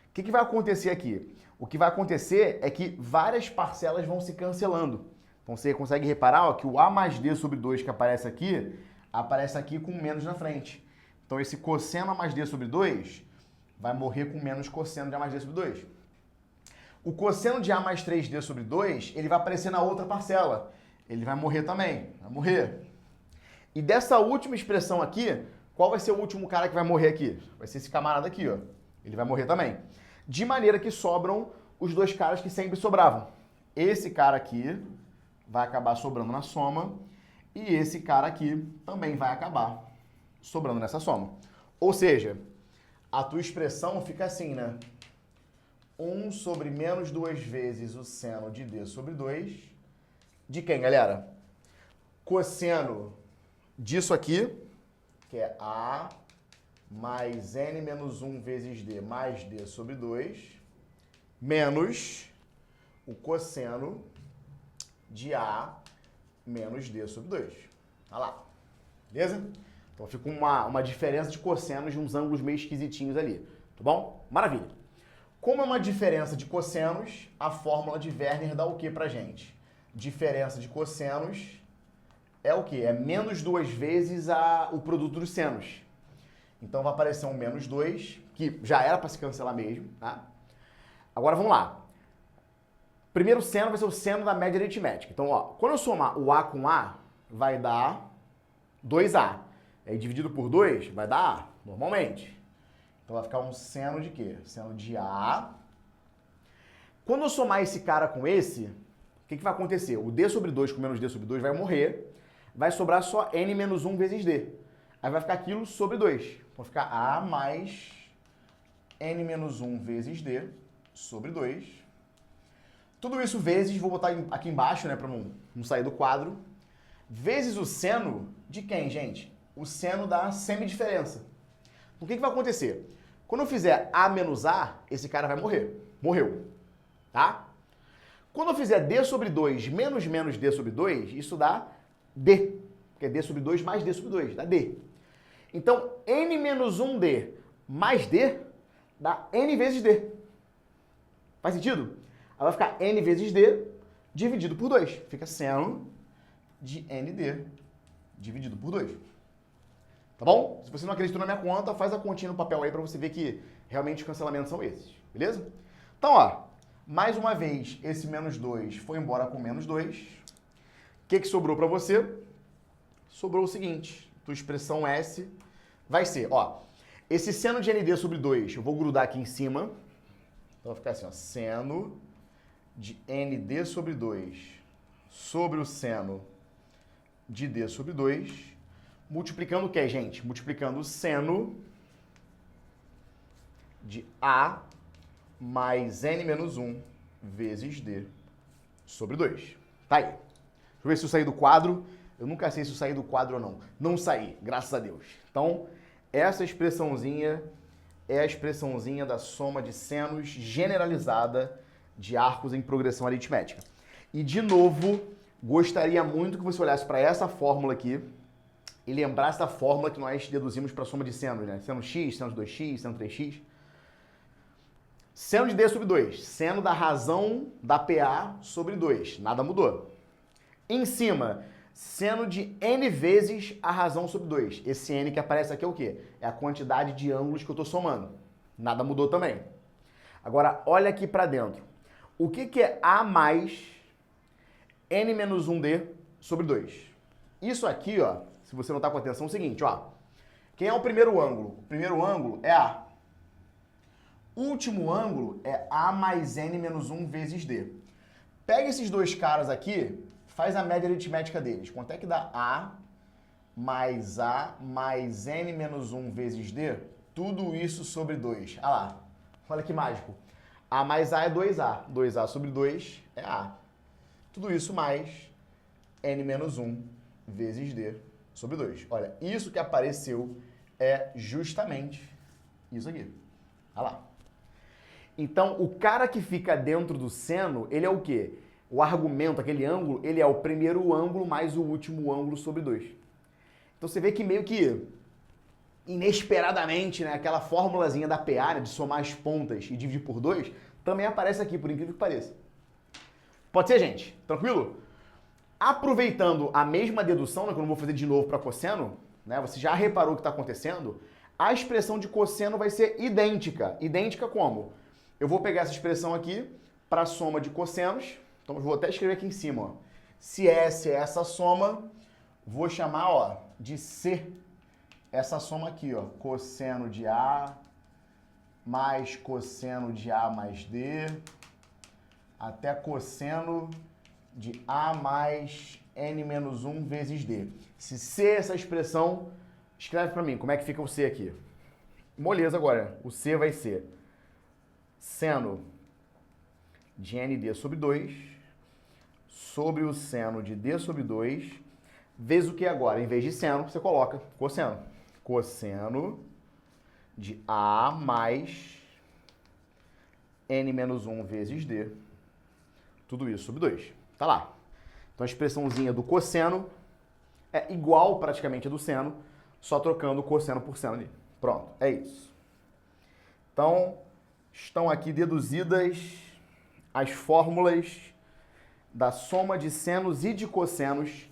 Speaker 1: o que vai acontecer aqui? O que vai acontecer é que várias parcelas vão se cancelando. Então você consegue reparar, ó, que o A mais D sobre 2 que aparece aqui com menos na frente. Então esse cosseno A mais D sobre 2 vai morrer com menos cosseno de A mais D sobre 2. O cosseno de A mais 3D sobre 2, ele vai aparecer na outra parcela. Ele vai morrer também, vai morrer. E dessa última expressão aqui, qual vai ser o último cara que vai morrer aqui? Vai ser esse camarada aqui, ó. Ele vai morrer também. De maneira que sobram os dois caras que sempre sobravam. Esse cara aqui vai acabar sobrando na soma e esse cara aqui também vai acabar sobrando nessa soma. Ou seja, a tua expressão fica assim, né? 1 sobre menos 2 vezes o seno de D sobre 2. De quem, galera? Cosseno disso aqui, que é A mais N menos 1 vezes D mais D sobre 2, menos o cosseno de A menos D sobre 2. Olha lá. Beleza? Então fica uma diferença de cossenos de uns ângulos meio esquisitinhos ali. Tá bom? Maravilha. Como é uma diferença de cossenos, a fórmula de Werner dá o que pra gente? Diferença de cossenos é o quê? É menos 2 vezes o produto dos senos. Então vai aparecer um menos 2, que já era para se cancelar mesmo, tá? Agora vamos lá. Primeiro seno vai ser o seno da média aritmética. Então, ó, quando eu somar o A com A, vai dar 2A. Aí dividido por 2 vai dar A, normalmente. Então vai ficar um seno de quê? Seno de A. Quando eu somar esse cara com esse, o que vai acontecer? O D sobre 2 com menos D sobre 2 vai morrer. vai sobrar só n menos 1 vezes d. Aí vai ficar aquilo sobre 2. Vai ficar A mais n menos 1 vezes d sobre 2. Tudo isso vezes, vou botar aqui embaixo, né, para não sair do quadro, vezes o seno de quem, gente? O seno da semidiferença. O que vai acontecer? Quando eu fizer A menos A, esse cara vai morrer. Morreu. Tá? Quando eu fizer D sobre 2 menos menos D sobre 2, isso dá D. Porque é D sobre 2 mais D sobre 2, dá D. Então, N menos 1D mais D dá N vezes D. Faz sentido? Aí vai ficar N vezes D dividido por 2. Fica seno de ND dividido por 2. Tá bom? Se você não acreditou na minha conta, faz a continha no papel aí para você ver que realmente os cancelamentos são esses. Beleza? Então, ó, mais uma vez, esse menos 2 foi embora com menos 2. O que sobrou para você? Sobrou o seguinte, tua expressão S vai ser, ó, esse seno de ND sobre 2, eu vou grudar aqui em cima. Então vai ficar assim, ó, seno de ND sobre 2 sobre o seno de D sobre 2, multiplicando o que, gente? Multiplicando o seno de A mais N menos 1 vezes D sobre 2. Tá aí. Deixa eu ver se eu saí do quadro. Eu nunca sei se eu saí do quadro ou não. Não saí, graças a Deus. Então, essa expressãozinha é a expressãozinha da soma de senos generalizada de arcos em progressão aritmética. E, de novo, gostaria muito que você olhasse para essa fórmula aqui e lembrasse da fórmula que nós deduzimos para a soma de senos, né? Seno x, seno de 2x, seno de 3x. Seno de D sobre 2, seno da razão da PA sobre 2, nada mudou. Em cima, seno de n vezes a razão sobre 2. Esse n que aparece aqui é o quê? É a quantidade de ângulos que eu estou somando. Nada mudou também. Agora, olha aqui para dentro. O que é A mais n menos 1d sobre 2? Isso aqui, ó, se você não está com atenção, é o seguinte, ó. Quem é o primeiro ângulo? O primeiro ângulo é A. O último ângulo é A mais N menos 1 vezes D. Pega esses dois caras aqui, faz a média aritmética deles. Quanto é que dá A mais N menos 1 vezes D? Tudo isso sobre 2. Ah lá, olha que mágico. A mais A é 2A. 2A sobre 2 é A. Tudo isso mais N menos 1 vezes D sobre 2. Olha, isso que apareceu é justamente isso aqui. Olha lá. Então, o cara que fica dentro do seno, ele é o quê? O argumento, aquele ângulo, ele é o primeiro ângulo mais o último ângulo sobre 2. Então, você vê que meio que inesperadamente, né, aquela formulazinha da PA, né, de somar as pontas e dividir por 2, também aparece aqui, por incrível que pareça. Pode ser, gente? Tranquilo? Aproveitando a mesma dedução, né, que eu não vou fazer de novo para cosseno, né, você já reparou o que está acontecendo, a expressão de cosseno vai ser idêntica. Idêntica como? Eu vou pegar essa expressão aqui para a soma de cossenos. Então, eu vou até escrever aqui em cima, ó. Se S é essa soma, vou chamar, ó, de C essa soma aqui, ó. Cosseno de A mais cosseno de A mais D até cosseno de A mais N menos 1 vezes D. Se C é essa expressão, escreve para mim como é que fica o C aqui. Moleza agora. O C vai ser seno de ND sobre 2 sobre o seno de D sobre 2 vezes o que agora? Em vez de seno, você coloca cosseno. Cosseno de A mais N menos 1 vezes D. Tudo isso sobre 2. Tá lá. Então a expressãozinha do cosseno é igual praticamente a do seno, só trocando o cosseno por seno ali. Pronto, é isso. Então, estão aqui deduzidas as fórmulas da soma de senos e de cossenos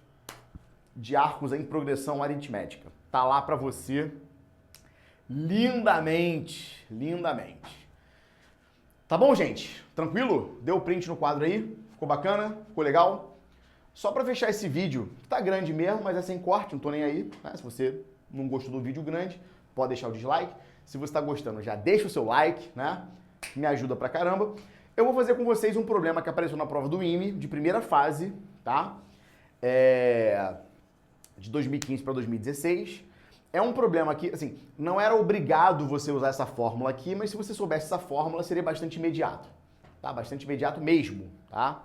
Speaker 1: de arcos em progressão aritmética. Tá lá para você lindamente, lindamente. Tá bom, gente? Tranquilo? Deu print no quadro aí? Ficou bacana? Ficou legal? Só para fechar esse vídeo, tá grande mesmo, mas é sem corte, não tô nem aí. Né? Se você não gostou do vídeo grande, pode deixar o dislike. Se você está gostando, já deixa o seu like, né? Me ajuda pra caramba. Eu vou fazer com vocês um problema que apareceu na prova do IME, de primeira fase, tá? de 2015 para 2016. É um problema que, assim, não era obrigado você usar essa fórmula aqui, mas se você soubesse essa fórmula, seria bastante imediato, tá? Bastante imediato mesmo, tá?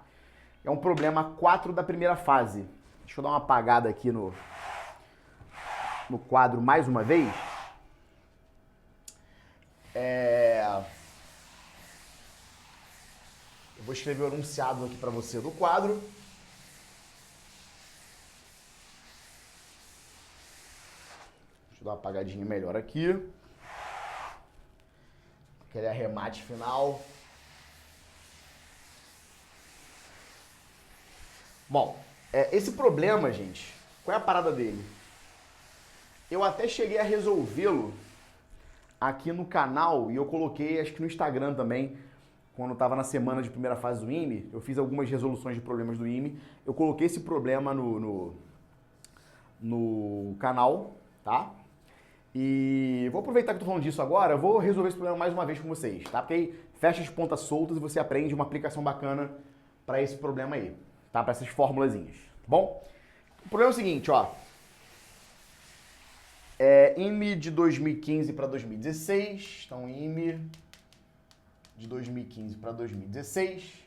Speaker 1: É um problema 4 da primeira fase. Deixa eu dar uma apagada aqui no quadro mais uma vez. Eu vou escrever o enunciado aqui para você do quadro. Deixa eu dar uma apagadinha melhor aqui. Aquele arremate final. Bom, esse problema, gente, qual é a parada dele? Eu até cheguei a resolvê-lo aqui no canal e eu coloquei, acho que no Instagram também, quando eu estava na semana de primeira fase do IME, eu fiz algumas resoluções de problemas do IME, eu coloquei esse problema no canal, tá? E vou aproveitar que eu tô falando disso agora, eu vou resolver esse problema mais uma vez com vocês, tá? Porque aí fecha as pontas soltas e você aprende uma aplicação bacana para esse problema aí, tá? Para essas formulazinhas, tá bom? O problema é o seguinte, ó. IME de 2015 para 2016, então IME de 2015 para 2016.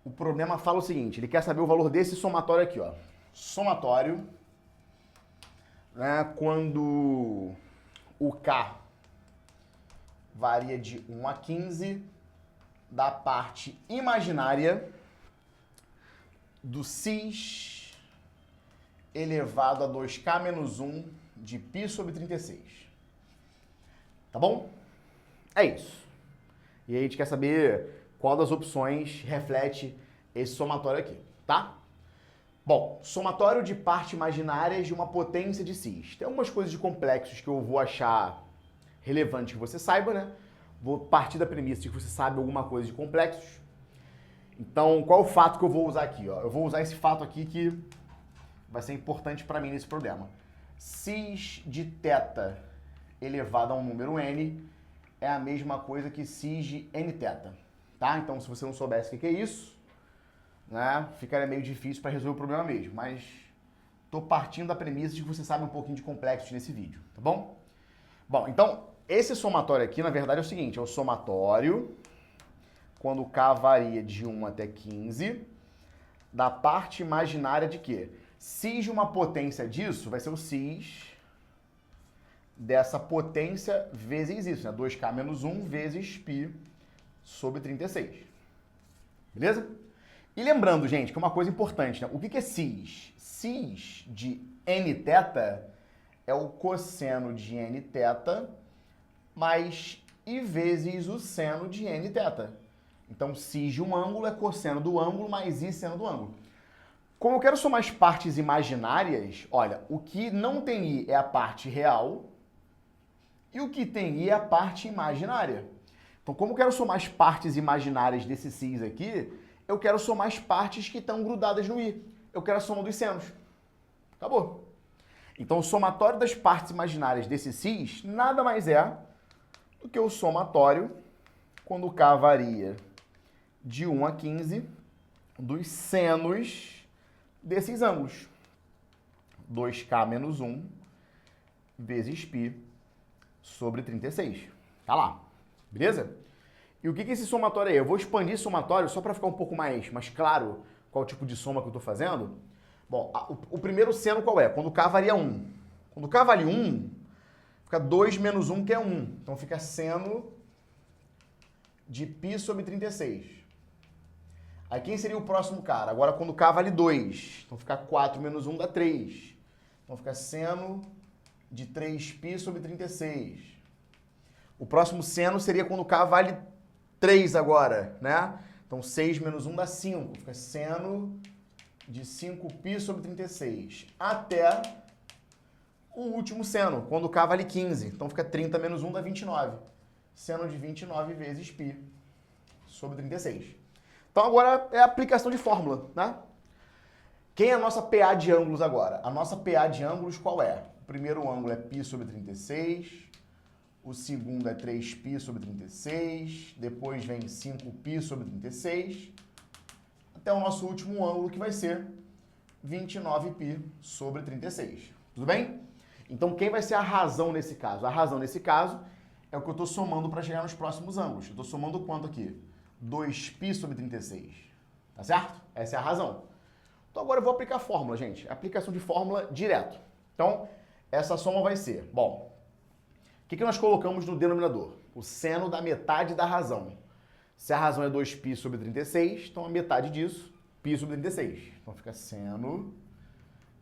Speaker 1: O problema fala o seguinte, ele quer saber o valor desse somatório aqui, ó. Somatório, né, quando o K varia de 1 a 15 da parte imaginária do cis elevado a 2K menos 1 de π sobre 36. Tá bom? É isso. E aí a gente quer saber qual das opções reflete esse somatório aqui, tá? Bom, somatório de partes imaginárias de uma potência de cis. Tem algumas coisas de complexos que eu vou achar relevante que você saiba, né? Vou partir da premissa de que você sabe alguma coisa de complexos. Então, qual é o fato que eu vou usar aqui? Ó? Eu vou usar esse fato aqui que vai ser importante para mim nesse problema. Cis de θ elevado a um número n é a mesma coisa que cis de nθ, tá? Então, se você não soubesse o que é isso, né, ficaria meio difícil para resolver o problema mesmo, mas estou partindo da premissa de que você sabe um pouquinho de complexos nesse vídeo, tá bom? Bom, então, esse somatório aqui, na verdade, é o seguinte, é o somatório, quando K varia de 1 até 15, da parte imaginária de quê? Cis de uma potência disso vai ser o cis dessa potência vezes isso, né? 2K menos 1 vezes π sobre 36. Beleza? E lembrando, gente, que é uma coisa importante, né? O que é cis? Cis de nθ é o cosseno de nθ mais i vezes o seno de nθ. Então, cis de um ângulo é cosseno do ângulo mais i seno do ângulo. Como eu quero somar as partes imaginárias, olha, o que não tem i é a parte real e o que tem i é a parte imaginária. Então, como eu quero somar as partes imaginárias desse cis aqui, eu quero somar as partes que estão grudadas no i. Eu quero a soma dos senos. Acabou. Então, o somatório das partes imaginárias desse cis nada mais é do que o somatório, quando K varia de 1 a 15, dos senos desses ângulos. 2K menos 1 vezes π sobre 36. Tá lá. Beleza? E o que é esse somatório aí? Eu vou expandir esse somatório só para ficar um pouco mais claro qual tipo de soma que eu estou fazendo. Bom, o primeiro seno qual é? Quando K varia 1. Quando K vale 1, fica 2 menos 1, que é 1. Então fica seno de π sobre 36. Aí quem seria o próximo cara? Agora quando K vale 2. Então fica 4 menos 1 dá 3. Então fica seno de 3π sobre 36. O próximo seno seria quando K vale 3 agora, né? Então 6 menos 1 dá 5. Fica seno de 5π sobre 36. Até o último seno, quando K vale 15. Então fica 30 menos 1 dá 29. Seno de 29 vezes π sobre 36. Então agora é a aplicação de fórmula, né? Quem é a nossa PA de ângulos agora? A nossa PA de ângulos qual é? O primeiro ângulo é π sobre 36, o segundo é 3π sobre 36, depois vem 5π sobre 36, até o nosso último ângulo que vai ser 29π sobre 36. Tudo bem? Então, quem vai ser a razão nesse caso? A razão nesse caso é o que eu estou somando para chegar nos próximos ângulos. Eu estou somando quanto aqui? 2π sobre 36. Tá certo? Essa é a razão. Então, agora eu vou aplicar a fórmula, gente. Aplicação de fórmula direto. Então, essa soma vai ser, bom, o que nós colocamos no denominador? O seno da metade da razão. Se a razão é 2π sobre 36, então a metade disso, π sobre 36. Então fica seno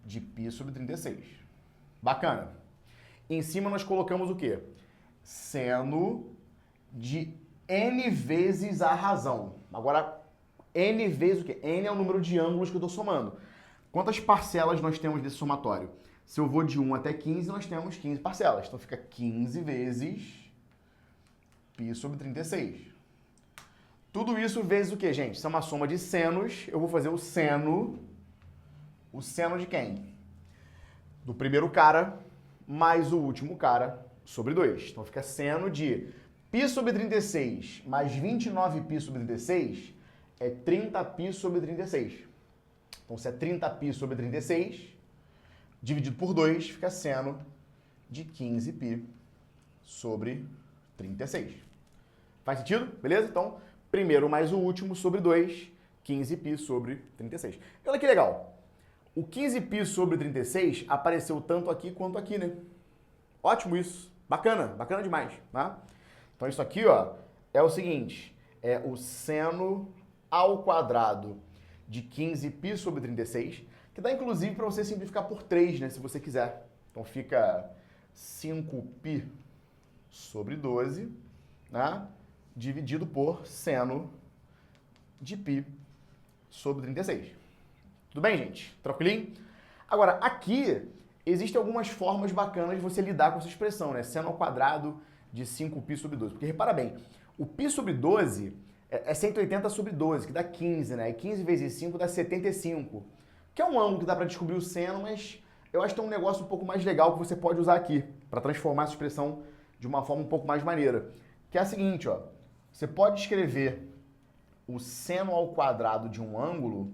Speaker 1: de π sobre 36. Bacana. Em cima nós colocamos o quê? Seno de n vezes a razão. Agora, n vezes o quê? N é o número de ângulos que eu estou somando. Quantas parcelas nós temos desse somatório? Se eu vou de 1 até 15, nós temos 15 parcelas. Então fica 15 vezes π sobre 36. Tudo isso vezes o quê, gente? Isso é uma soma de senos. Eu vou fazer o seno de quem? Do primeiro cara mais o último cara sobre 2. Então fica seno de π sobre 36 mais 29π sobre 36 é 30π sobre 36. Então se é 30π sobre 36, dividido por 2, fica seno de 15π sobre 36. Faz sentido? Beleza? Então, primeiro mais o último sobre 2, 15π sobre 36. Olha que legal. O 15π sobre 36 apareceu tanto aqui quanto aqui, né? Ótimo isso. Bacana, bacana demais, tá? Então isso aqui, ó, é o seguinte, é o seno ao quadrado de 15π sobre 36, que dá inclusive para você simplificar por 3, né, se você quiser. Então fica 5π sobre 12, né, dividido por seno de π sobre 36. Tudo bem, gente? Tranquilinho? Agora, aqui existem algumas formas bacanas de você lidar com essa expressão, né? Seno ao quadrado de 5π sobre 12. Porque repara bem, o π sobre 12 é 180 sobre 12, que dá 15, né? E 15 vezes 5 dá 75. Que é um ângulo que dá para descobrir o seno, mas eu acho que tem um negócio um pouco mais legal que você pode usar aqui, para transformar essa expressão de uma forma um pouco mais maneira. Que é a seguinte, ó. Você pode escrever o seno ao quadrado de um ângulo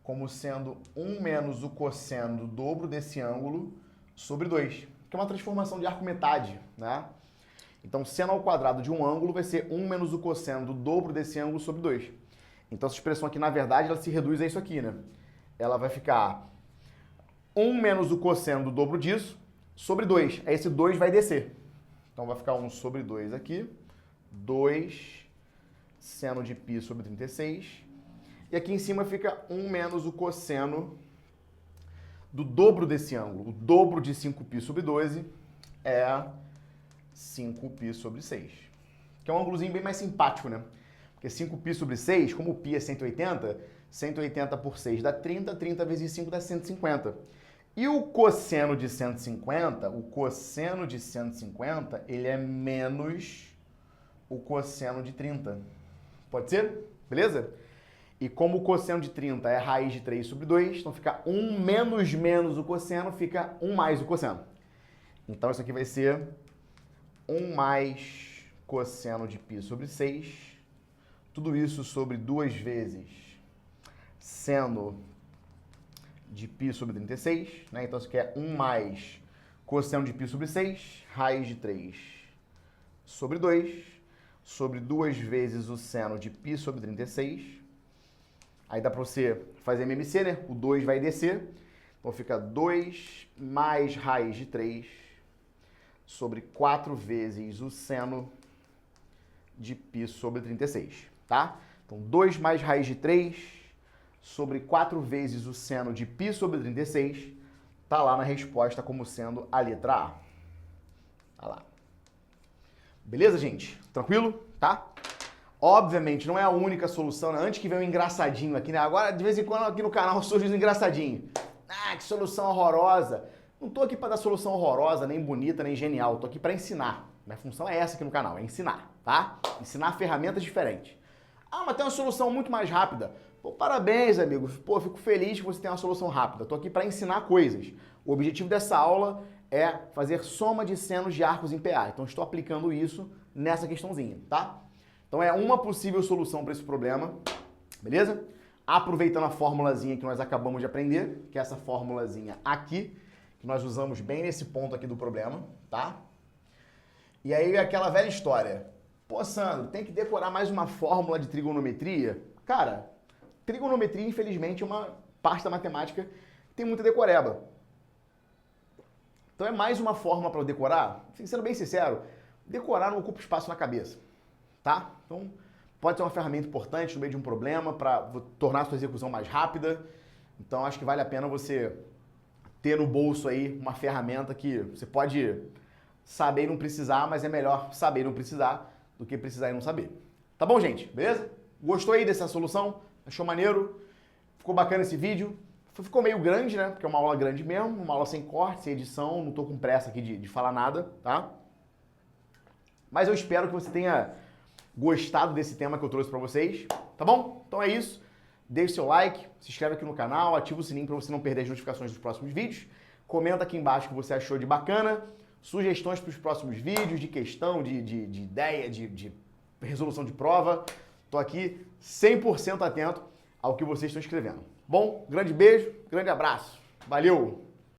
Speaker 1: como sendo 1 menos o cosseno do dobro desse ângulo sobre 2, que é uma transformação de arco metade, né? Então, seno ao quadrado de um ângulo vai ser 1 menos o cosseno do dobro desse ângulo sobre 2. Então, essa expressão aqui, na verdade, ela se reduz a isso aqui, né? Ela vai ficar 1 menos o cosseno do dobro disso sobre 2. Aí esse 2 vai descer. Então, vai ficar 1 sobre 2 aqui. 2 seno de π sobre 36. E aqui em cima fica 1 menos o cosseno do dobro desse ângulo. O dobro de 5π sobre 12 é 5π sobre 6. Que é um ângulozinho bem mais simpático, né? Porque 5π sobre 6, como o π é 180, 180 por 6 dá 30, 30 vezes 5 dá 150. E o cosseno de 150, ele é menos o cosseno de 30. Pode ser? Beleza? E como o cosseno de 30 é raiz de 3 sobre 2, então fica 1 menos o cosseno, fica 1 mais o cosseno. Então isso aqui vai ser 1 mais cosseno de π sobre 6. Tudo isso sobre 2 vezes seno de π sobre 36, né? Então isso aqui é 1 mais cosseno de π sobre 6, raiz de 3 sobre 2, sobre 2 vezes o seno de π sobre 36. Aí dá para você fazer MMC, né? O 2 vai descer. Então fica 2 mais raiz de 3 sobre 4 vezes o seno de π sobre 36, tá? Então 2 mais raiz de 3 sobre 4 vezes o seno de π sobre 36 tá lá na resposta como sendo a letra A. Tá lá. Beleza, gente? Tranquilo? Tá? Obviamente, não é a única solução, né? Antes que venha um engraçadinho aqui, né? Agora, de vez em quando, aqui no canal surge um engraçadinho. Ah, que solução horrorosa. Não tô aqui para dar solução horrorosa, nem bonita, nem genial. Tô aqui para ensinar. Minha função é essa aqui no canal, é ensinar, tá? Ensinar ferramentas diferentes. Ah, mas tem uma solução muito mais rápida. Pô, parabéns, amigo. Pô, fico feliz que você tem uma solução rápida. Tô aqui para ensinar coisas. O objetivo dessa aula é fazer soma de senos de arcos em PA. Então, estou aplicando isso nessa questãozinha, tá? Então é uma possível solução para esse problema, beleza? Aproveitando a formulazinha que nós acabamos de aprender, que é essa formulazinha aqui, que a que nós usamos bem nesse ponto aqui do problema, tá? E aí aquela velha história. Pô, Sandro, tem que decorar mais uma fórmula de trigonometria? Cara, trigonometria, infelizmente, é uma parte da matemática que tem muita decoreba. Então é mais uma fórmula para eu decorar? Sendo bem sincero, decorar não ocupa espaço na cabeça, tá? Então pode ser uma ferramenta importante no meio de um problema para tornar a sua execução mais rápida. Então acho que vale a pena você ter no bolso aí uma ferramenta que você pode saber e não precisar, mas é melhor saber e não precisar do que precisar e não saber. Tá bom, gente? Beleza? Gostou aí dessa solução? Achou maneiro? Ficou bacana esse vídeo? Ficou meio grande, né? Porque é uma aula grande mesmo, uma aula sem corte, sem edição, não tô com pressa aqui de falar nada, tá? Mas eu espero que você tenha gostado desse tema que eu trouxe pra vocês, tá bom? Então é isso. Deixe seu like, se inscreve aqui no canal, ativa o sininho para você não perder as notificações dos próximos vídeos. Comenta aqui embaixo o que você achou de bacana, sugestões para os próximos vídeos, de questão, de ideia, de resolução de prova. Tô aqui 100% atento ao que vocês estão escrevendo. Bom, grande beijo, grande abraço. Valeu!